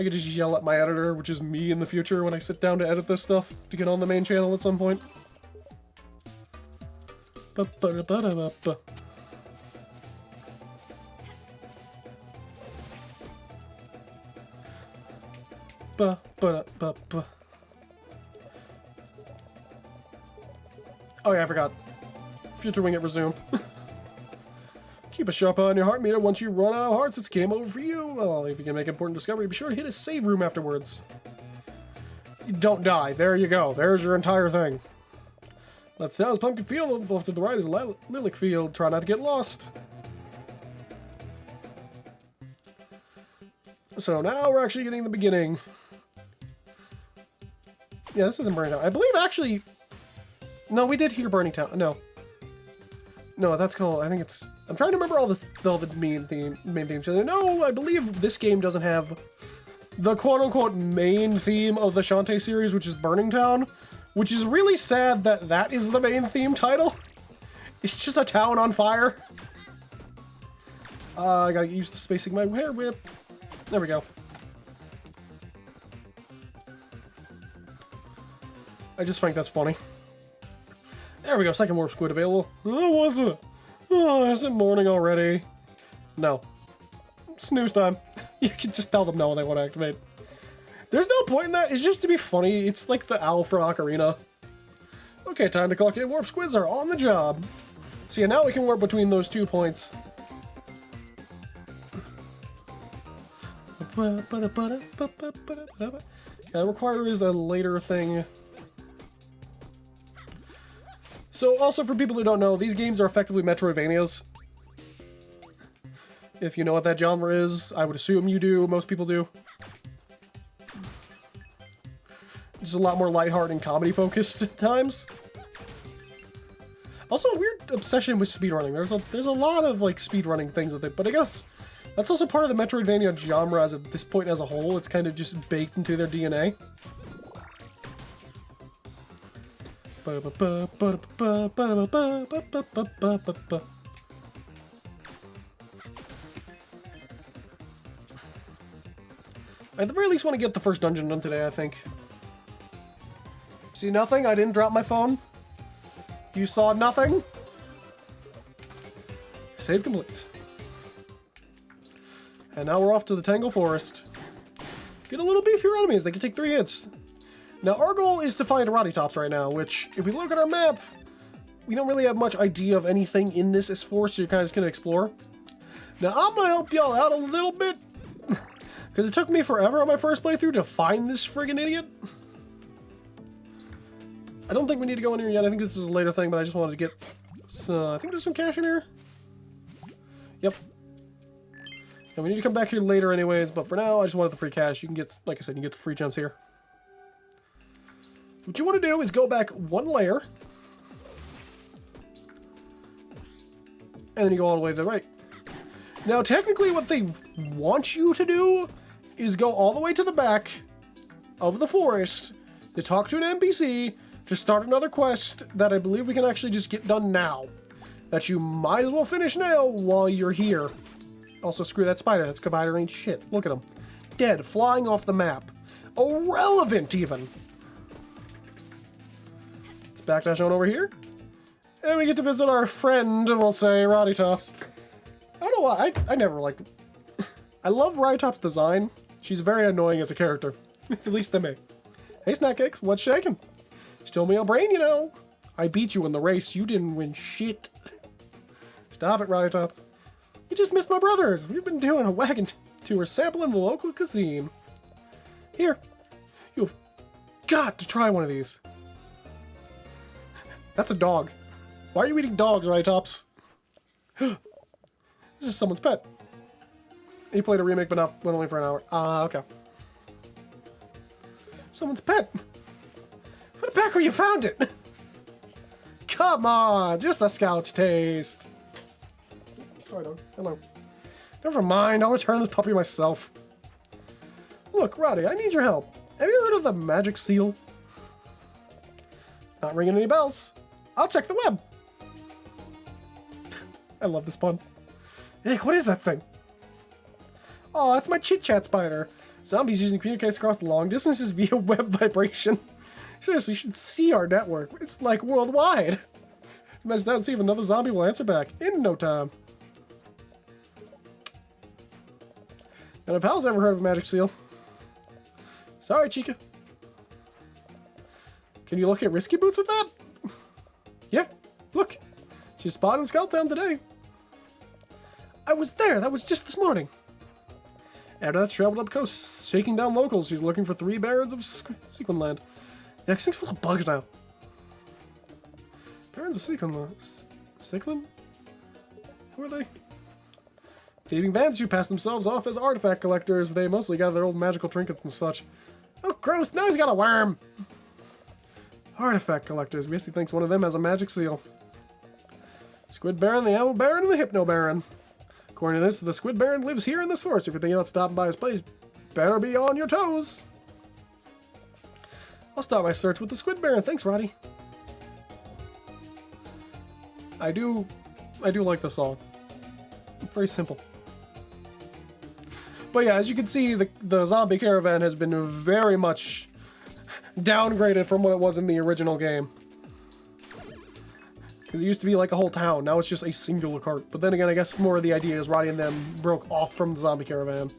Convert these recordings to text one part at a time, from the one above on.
I could just yell at my editor, which is me in the future when I sit down to edit this stuff to get on the main channel at some point. Ba-ba-da-ba-da-ba-ba. Ba-ba-da-ba-ba. Oh yeah, I forgot. Future Wingit resume. Keep a sharp eye on your heart meter. Once you run out of hearts, it's game over for you. Well, if you can make an important discovery, be sure to hit a save room afterwards. Don't die. There you go. There's your entire thing. Left down is Pumpkin Field. Off to the right is Lilac Field. Try not to get lost. So now we're actually getting the beginning. Yeah, this isn't Burning Town. I believe actually... No, we did hear Burning Town. No. No, that's called... I think it's... I'm trying to remember all the main themes. No, I believe this game doesn't have the quote-unquote main theme of the Shantae series, which is Burning Town, which is really sad that that is the main theme title. It's just a town on fire. I gotta get used to spacing my hair whip. There we go. I just think that's funny. There we go, second warp squid available. Oh, was it? Oh, is it morning already? No. Snooze time. You can just tell them no when they want to activate. There's no point in that, it's just to be funny. It's like the owl from Ocarina. Okay, time to clock in. Warp squids are on the job. So yeah, now we can warp between those 2 points. That requires a later thing. So also for people who don't know, these games are effectively Metroidvanias. If you know what that genre is, I would assume you do, most people do. Just a lot more lighthearted and comedy focused at times. Also a weird obsession with speedrunning. There's a lot of like speedrunning things with it, but I guess that's also part of the Metroidvania genre as of this point as a whole. It's kind of just baked into their DNA. At the very least want to get the first dungeon done today, I think. See nothing? I didn't drop my phone. You saw nothing? Save complete. And now we're off to the Tangle Forest. Get a little beefier enemies. They can take 3 hits. Now, our goal is to find Roditops right now, which, if we look at our map, we don't really have much idea of anything in this forest, so you're kind of just going to explore. Now, I'm going to help y'all out a little bit, because it took me forever on my first playthrough to find this friggin' idiot. I don't think we need to go in here yet. I think this is a later thing, but I just wanted to get... I think there's some cash in here. Yep. And we need to come back here later anyways, but for now, I just wanted the free cash. You can get, like I said, you can get the free gems here. What you want to do is go back 1 layer. And then you go all the way to the right. Now, technically what they want you to do is go all the way to the back of the forest to talk to an NPC to start another quest that I believe we can actually just get done now. That you might as well finish now while you're here. Also, screw that spider. That spider ain't shit. Look at him. Dead, flying off the map. Irrelevant, even. Backdash on over here. And we get to visit our friend, we'll say, Roditops. I don't know why, I never liked... I love Roditops' design. She's very annoying as a character. At least to me. Hey, Snack Cakes, what's shaking? Still me on brain, you know. I beat you in the race. You didn't win shit. Stop it, Roditops. You just missed my brothers. We've been doing a wagon tour sampling the local cuisine. Here. You've got to try one of these. That's a dog. Why are you eating dogs, Roditops? This is someone's pet. He played a remake, but only for an hour. Okay. Someone's pet. Put it back where you found it. Come on, just a scout's taste. Sorry, dog. Hello. Never mind, I'll return this puppy myself. Look, Roddy, I need your help. Have you heard of the magic seal? Not ringing any bells. I'll check the web. I love this pun. Hey, what is that thing? Oh, that's my chit-chat spider. Zombies using communicates across long distances via web vibration. Seriously, you should see our network. It's like worldwide. Imagine that and see if another zombie will answer back in no time. And if Hal's ever heard of a magic seal? Sorry, Chica. Can you look at Risky Boots with that? Yeah, look. She's spotted in Skulltown today. I was there. That was just this morning. After that, she traveled up coast, shaking down locals. She's looking for 3 barons of Sequinland. Yeah, this thing's full of bugs now. Barons of Sequinland? Sequin? Who are they? Thieving bandits who pass themselves off as artifact collectors. They mostly gather their old magical trinkets and such. Oh, gross. Now he's got a worm. Artifact collectors. Misty thinks one of them has a magic seal. Squid Baron, the Owl Baron, and the Hypno Baron. According to this, the Squid Baron lives here in this forest. If you're thinking about stopping by his place, better be on your toes. I'll start my search with the Squid Baron. Thanks, Roddy. I do like the song. It's very simple. But yeah, as you can see, the zombie caravan has been very much downgraded from what it was in the original game. Because it used to be like a whole town. Now it's just a singular cart. But then again, I guess more of the idea is Roddy and them broke off from the zombie caravan.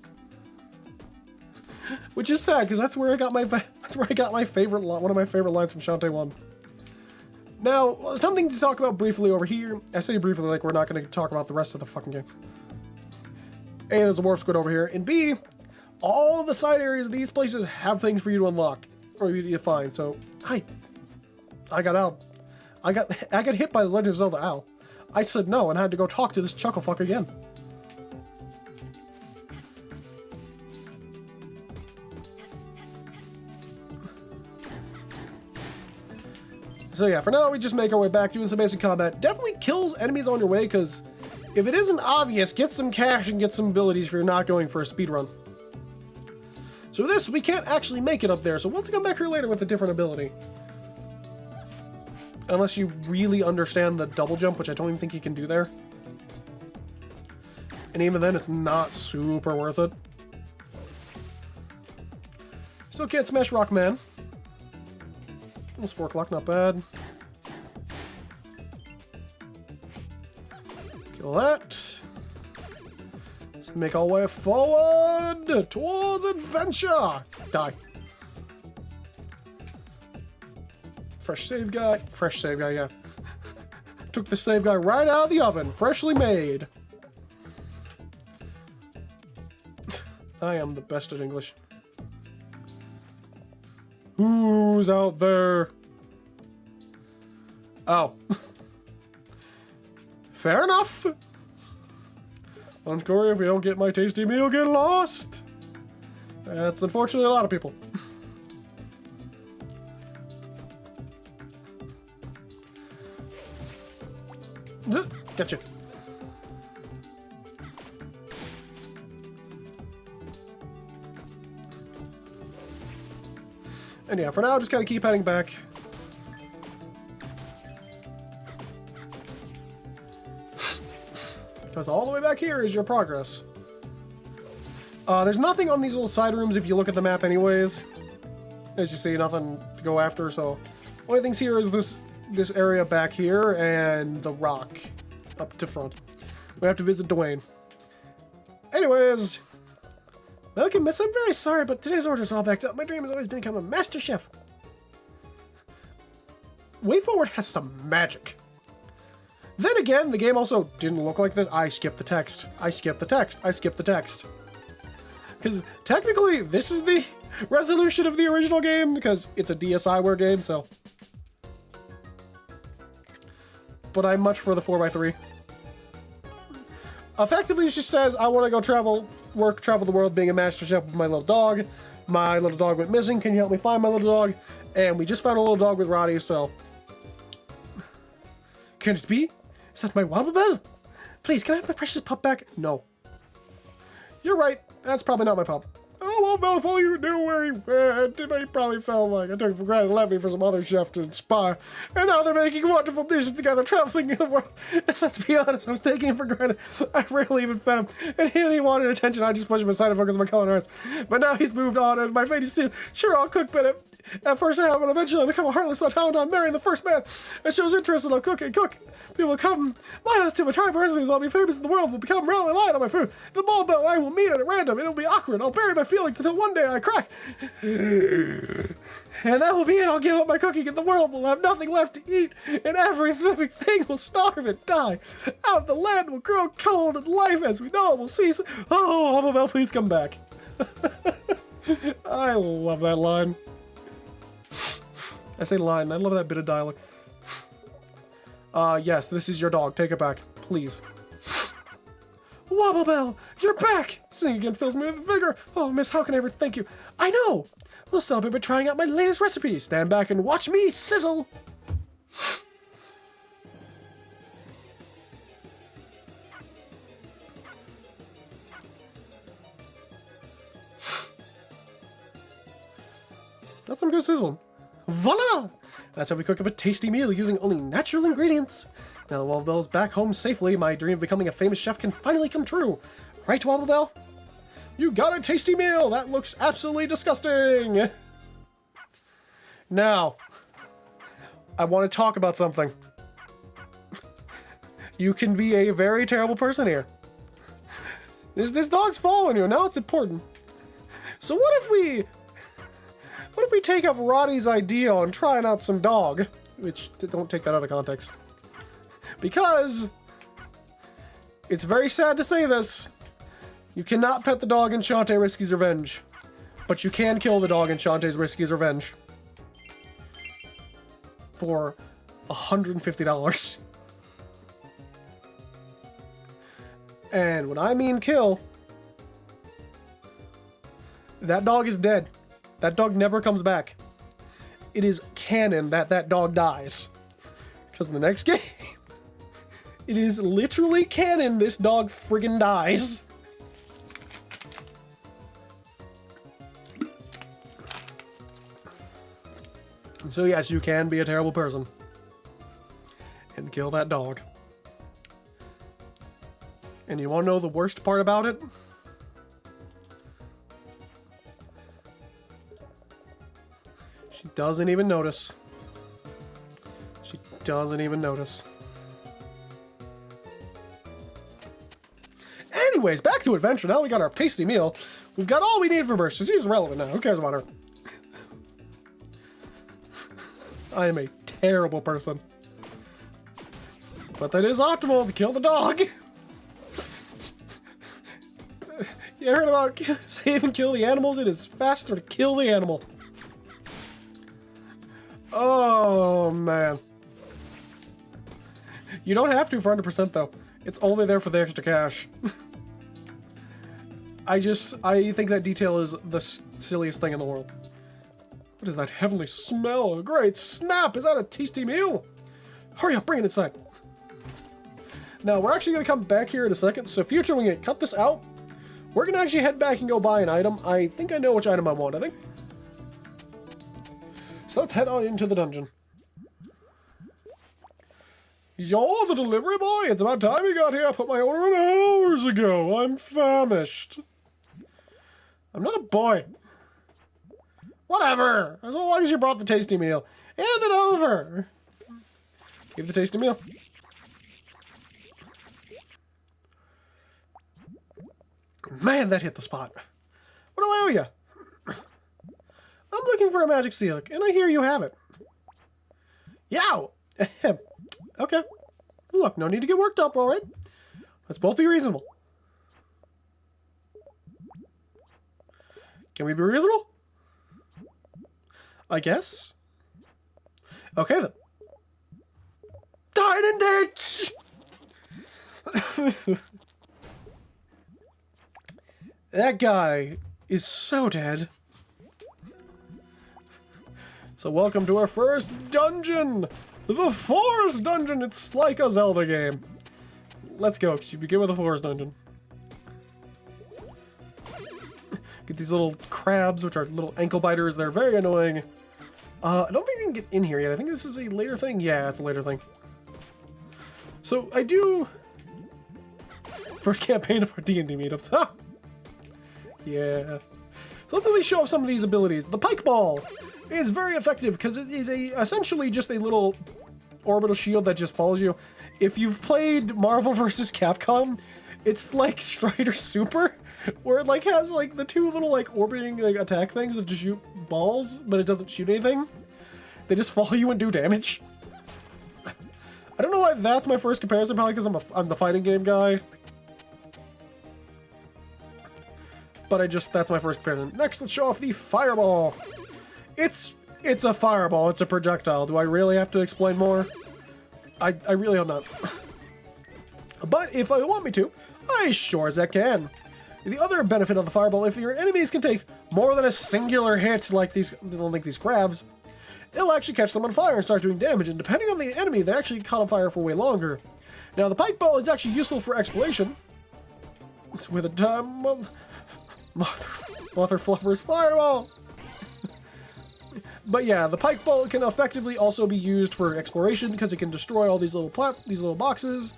Which is sad, because that's where I got my favorite one of my favorite lines from Shantae 1. Now, something to talk about briefly over here. I say briefly like we're not going to talk about the rest of the fucking game. A, there's a warp squid over here, and B, all the side areas of these places have things for you to unlock or you to find. So, I got out. I got hit by the Legend of Zelda Owl. I said no and had to go talk to this chucklefuck again. So yeah, for now we just make our way back, doing some basic combat. Definitely kills enemies on your way, because if it isn't obvious, get some cash and get some abilities if you're not going for a speed run. So this, we can't actually make it up there, so we'll have to come back here later with a different ability. Unless you really understand the double jump, which I don't even think you can do there. And even then, it's not super worth it. Still can't smash Rockman. Almost 4 o'clock, not bad. Kill that. Let's make our way forward towards adventure. Die. Fresh save guy. Fresh save guy, yeah. Took the save guy right out of the oven. Freshly made. I am the best at English. Who's out there? Oh. Fair enough. Corey, if we don't get my tasty meal, get lost. That's unfortunately a lot of people. Gotcha. And yeah, for now, just gotta keep heading back. Because all the way back here is your progress. There's nothing on these little side rooms if you look at the map anyways. As you see, nothing to go after, so... Only things here is this area back here and the rock up to front. We have to visit Dwayne. Anyways... Welcome, miss. I'm very sorry, but today's order's all backed up. My dream has always been to become a master chef. WayForward has some magic. Then again, the game also didn't look like this. I skipped the text. I skipped the text. I skipped the text. Because technically, this is the resolution of the original game, because it's a DSiWare game, so... But I much prefer the 4x3. Effectively, it just says, I want to go travel the world being a master chef with my little dog. My little dog went missing. Can you help me find my little dog? And we just found a little dog with Roddy, so... Can it be? Is that my Wobble Bell? Please, can I have my precious pup back? No. You're right. That's probably not my pup. Oh, well, Belle, if only you knew where he went. He probably felt like I took it for granted and left me for some other chef to inspire. And now they're making wonderful dishes together, traveling in the world. And let's be honest, I was taking him for granted. I rarely even fed him. And he wanted attention. I just pushed him aside to focus on my culinary arts. But now he's moved on, and my fate is sealed. Sure, I'll cook, but at first I have, but eventually I'll become a heartless talent on marrying the first man. And shows interest and I'll cook. People will come my house to my tribe personally, I'll be famous in the world, will become really reliant on my food. The ball bell I will meet at random, it'll be awkward. I'll bury my feelings until one day I crack. And that will be it. I'll give up my cooking and the world will have nothing left to eat. And every living thing will starve and die. Out the land will grow cold and life as we know it will cease. Oh, Humble Bell, please come back. I love that line. I say line, I love that bit of dialogue. Yes, this is your dog. Take it back, please. Wobble Bell, you're back! Singing again fills me with vigor. Oh, miss, how can I ever thank you? I know! We'll celebrate by trying out my latest recipe. Stand back and watch me sizzle! That's some good sizzle. Voila! That's how we cook up a tasty meal using only natural ingredients. Now that Wobble Bell's back home safely, my dream of becoming a famous chef can finally come true. Right, Wobble Bell? You got a tasty meal! That looks absolutely disgusting! Now, I want to talk about something. You can be a very terrible person here. This dog's following you, now it's important. So what if we take up Roddy's idea on trying out some dog? Which, don't take that out of context. Because, it's very sad to say this, you cannot pet the dog in Shantae Risky's Revenge. But you can kill the dog in Shantae's Risky's Revenge. For $150. And when I mean kill, that dog is dead. That dog never comes back. It is canon that that dog dies. Because in the next game, it is literally canon this dog friggin' dies. So yes, you can be a terrible person. And kill that dog. And you want to know the worst part about it? She doesn't even notice. She doesn't even notice. Anyways, back to adventure. Now we got our tasty meal. We've got all we need for Burst. She's relevant now. Who cares about her? I am a terrible person. But that is optimal to kill the dog. You heard about save and kill the animals? It is faster to kill the animal. Oh, man. You don't have to for 100% though. It's only there for the extra cash. I think that detail is the silliest thing in the world. What is that heavenly smell? Great snap! Is that a tasty meal? Hurry up, bring it inside. Now, we're actually going to come back here in a second, so future Wingit, cut this out. We're going to actually head back and go buy an item. I think I know which item I want, I think. So let's head on into the dungeon. You're the delivery boy? It's about time you got here. I put my order in hours ago. I'm famished. I'm not a boy. Whatever. As long as you brought the tasty meal. Hand it over. Give the tasty meal. Man, that hit the spot. What do I owe you? I'm looking for a magic seal, and I hear you have it. Yow! Okay. Look, no need to get worked up, alright? Let's both be reasonable. Can we be reasonable? I guess. Okay then. Darn and ditch! That guy is so dead. So welcome to our first dungeon! The Forest Dungeon! It's like a Zelda game. Let's go, because you begin with the Forest Dungeon. Get these little crabs, which are little ankle biters. They're very annoying. I don't think we can get in here yet. I think this is a later thing. Yeah, it's a later thing. So I do... First campaign of our D&D meetups. Huh? Yeah. So let's at least show off some of these abilities. The Pike Ball is very effective because it is essentially just a little orbital shield that just follows you. If you've played Marvel vs. Capcom, it's like Strider Super, where it like has like the two little like orbiting like attack things that just shoot balls, but it doesn't shoot anything. They just follow you and do damage. I don't know why that's my first comparison, probably because I'm the fighting game guy. But that's my first comparison. Next, let's show off the Fireball. It's a fireball, it's a projectile. Do I really have to explain more? I really hope not. But if I want me to, I sure as heck can. The other benefit of the Fireball, if your enemies can take more than a singular hit like these crabs, it'll actually catch them on fire and start doing damage, and depending on the enemy, they actually caught on fire for way longer. Now, the Pike Ball is actually useful for exploration. It's with a time... Mother Fluffer's Fireball! But yeah, the Pike Ball can effectively also be used for exploration because it can destroy all these little boxes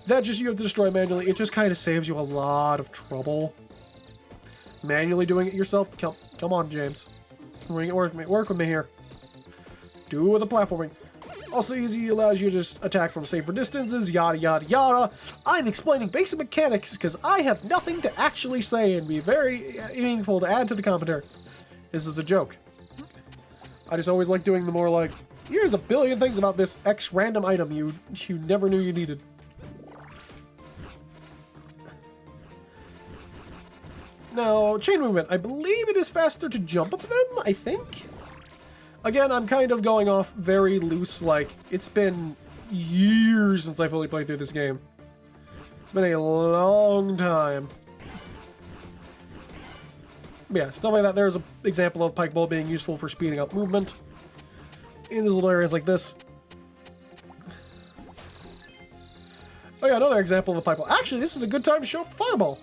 that you have to destroy manually. It just kind of saves you a lot of trouble. Manually doing it yourself? Come on, James. Work with me here. Do it with the platforming. Also easy, allows you to just attack from safer distances, yada yada yada. I'm explaining basic mechanics because I have nothing to actually say and be very meaningful to add to the commentary. This is a joke. I just always like doing the more like, here's a billion things about this X random item you never knew you needed. Now, chain movement. I believe it is faster to jump up them, I think? Again, I'm kind of going off very loose, like, it's been years since I fully played through this game. It's been a long time. But yeah, stuff like that. There's an example of Pike Ball being useful for speeding up movement in these little areas like this. Oh yeah, another example of the Pike Ball. Actually, this is a good time to show off the Fireball.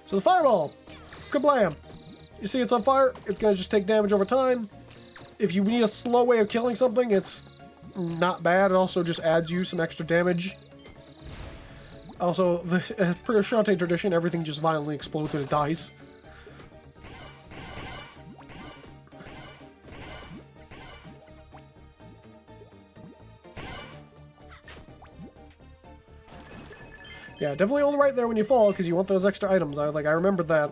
So the Fireball, kablam. You see it's on fire, it's going to just take damage over time. If you need a slow way of killing something, it's not bad. It also just adds you some extra damage. Also, per Shantae tradition, everything just violently explodes when it dies. Yeah, definitely hold right there when you fall, because you want those extra items. I remembered that.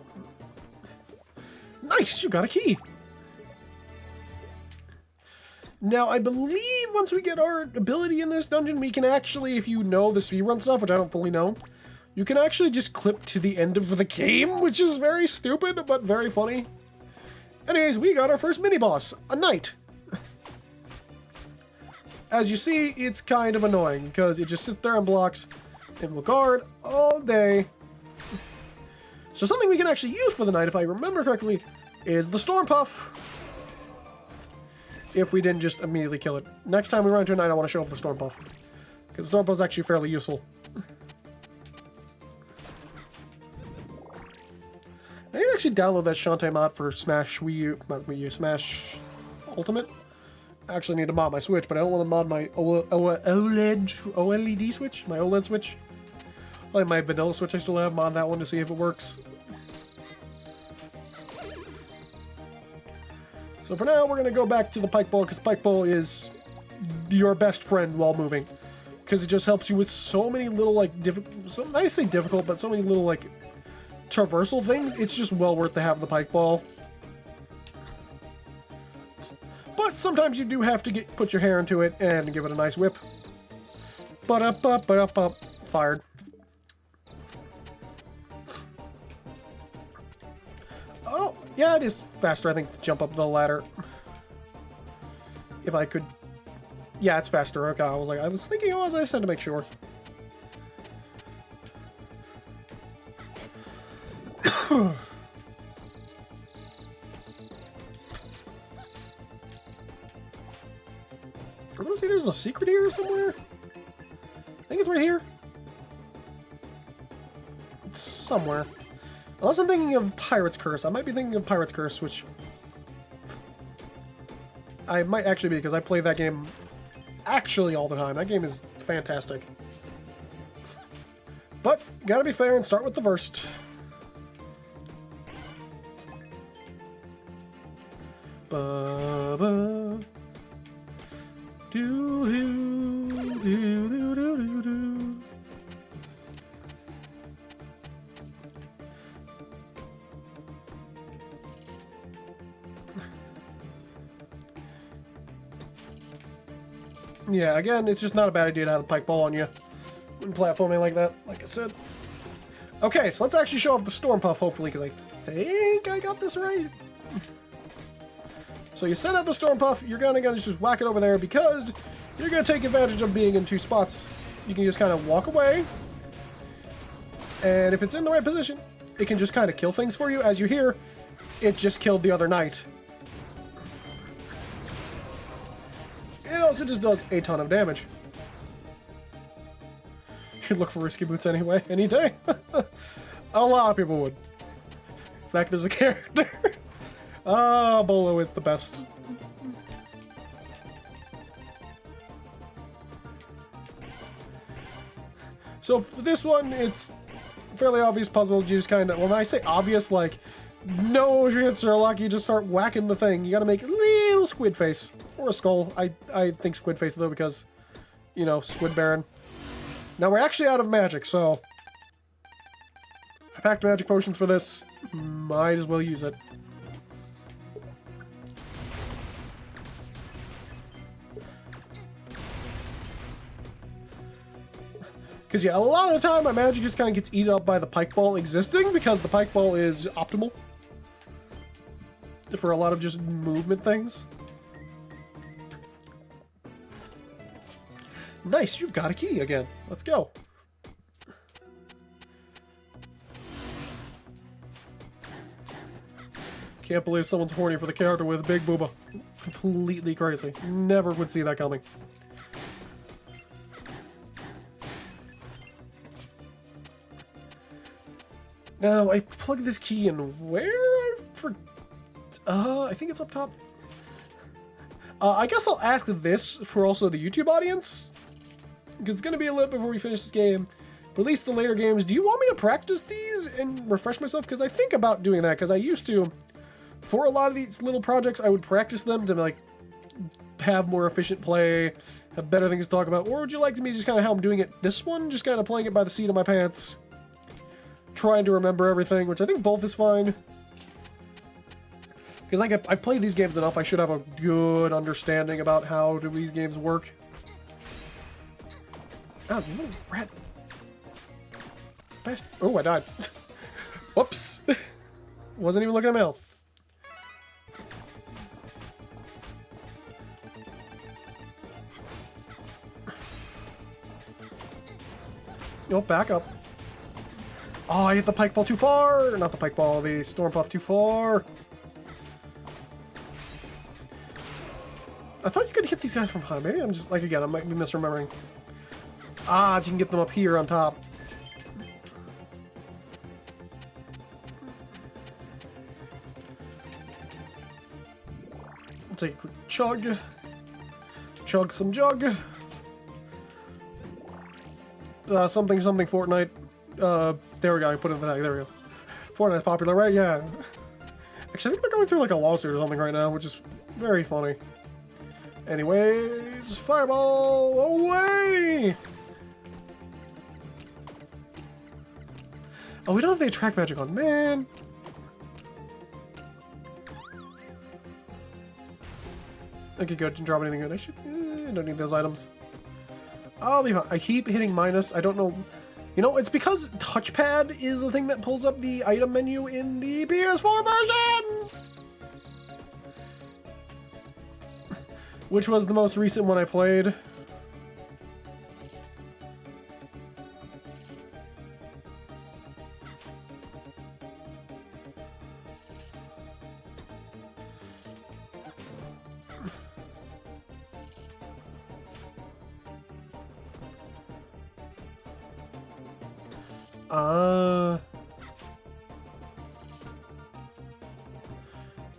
Nice! You got a key! Now, I believe once we get our ability in this dungeon, we can actually, if you know the speedrun stuff, which I don't fully know, you can actually just clip to the end of the game, which is very stupid, but very funny. Anyways, we got our first mini-boss, a knight. As you see, it's kind of annoying, because it just sits there and blocks and will guard all day. So something we can actually use for the knight, if I remember correctly, is the Storm Puff. If we didn't just immediately kill it. Next time we run into a knight, I want to show up for Storm Puff. Because Storm Puff is actually fairly useful. I need to actually download that Shantae mod for Smash Wii U, not Wii U, Smash Ultimate. I actually need to mod my Switch, but I don't want to mod my OLED Switch, my OLED Switch. Like my vanilla Switch I still have, mod that one to see if it works. So for now, we're going to go back to the Pike Ball, because Pike Ball is your best friend while moving. Because it just helps you with so many little, like, I say difficult, but so many little, like, traversal things. It's just well worth to have the Pike Ball. But sometimes you do have to put your hair into it and give it a nice whip. Ba-da-ba-ba-da-ba. Fired. Oh, yeah, it is faster, I think, to jump up the ladder. If I could... Yeah, it's faster. Okay, I was thinking, as I said, to make sure. I want to say there's a secret here somewhere. I think it's right here. It's somewhere. Unless I'm thinking of Pirate's Curse. I might be thinking of Pirate's Curse, which I might actually be, because I play that game actually all the time. That game is fantastic. But, gotta be fair and start with the first. Ba-ba. Do-do-do-do-do-do-do. Yeah, again, it's just not a bad idea to have a pike ball on you when platforming like that, like I said. Okay, so let's actually show off the Storm Puff, hopefully, because I think I got this right. So you send out the Storm Puff, you're gonna just whack it over there because you're gonna take advantage of being in two spots. You can just kind of walk away, and if it's in the right position, it can just kind of kill things for you. As you hear, it just killed the other knight. It also just does a ton of damage. You should look for risky boots anyway, any day. A lot of people would. In fact, there's a character. Ah, Bolo is the best. So for this one, it's a fairly obvious puzzle. You just kind of, well, when I say obvious, like, no shits are lucky, you just start whacking the thing. You gotta make a little squid face. Or a skull. I think squid face, though, because, you know, Squid Baron. Now, we're actually out of magic, so I packed magic potions for this. Might as well use it. Because, yeah, a lot of the time, my magic just kind of gets eaten up by the pike ball existing, because the pike ball is optimal for a lot of just movement things. Nice, you've got a key again. Let's go. Can't believe someone's horny for the character with a big booba. Completely crazy. Never would see that coming. Now, I plug this key in where? I think it's up top. I guess I'll ask this for also the YouTube audience. Because it's going to be a little before we finish this game. But at least the later games, do you want me to practice these and refresh myself? Because I think about doing that. Because I used to, for a lot of these little projects, I would practice them to, like, have more efficient play, have better things to talk about. Or would you like me to just kind of how I'm doing it this one? Just kind of playing it by the seat of my pants. Trying to remember everything, which I think both is fine. Because like I've played these games enough, I should have a good understanding about how do these games work. Oh, you little rat. Best. Oh, I died. Whoops. Wasn't even looking at my health. Yo, back up. Oh, I hit the pike ball too far. Not the pike ball, the storm puff too far. I thought you could hit these guys from high. Maybe I'm just, like, again, I might be misremembering. Ah, you can get them up here on top. I'll take a quick chug. Chug some jug. Something Fortnite. There we go, I put it in the tag, there we go. Fortnite's popular, right? Yeah. Actually, I think they're going through like a lawsuit or something right now, which is very funny. Anyways, fireball away! Oh, we don't have the attract magic on, man. Okay, good, didn't drop anything good. I don't need those items. I'll be fine. I keep hitting minus, I don't know. You know, it's because touchpad is the thing that pulls up the item menu in the PS4 version! Which was the most recent one I played.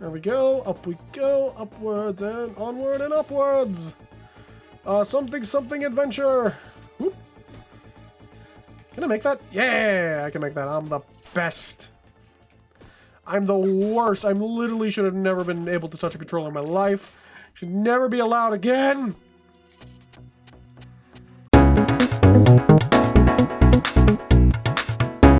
There we go. Up we go. Upwards and onward and upwards. Something adventure. Whoop. Can I make that? Yeah, I can make that. I'm the best. I'm the worst. I literally should have never been able to touch a controller in my life. Should never be allowed again.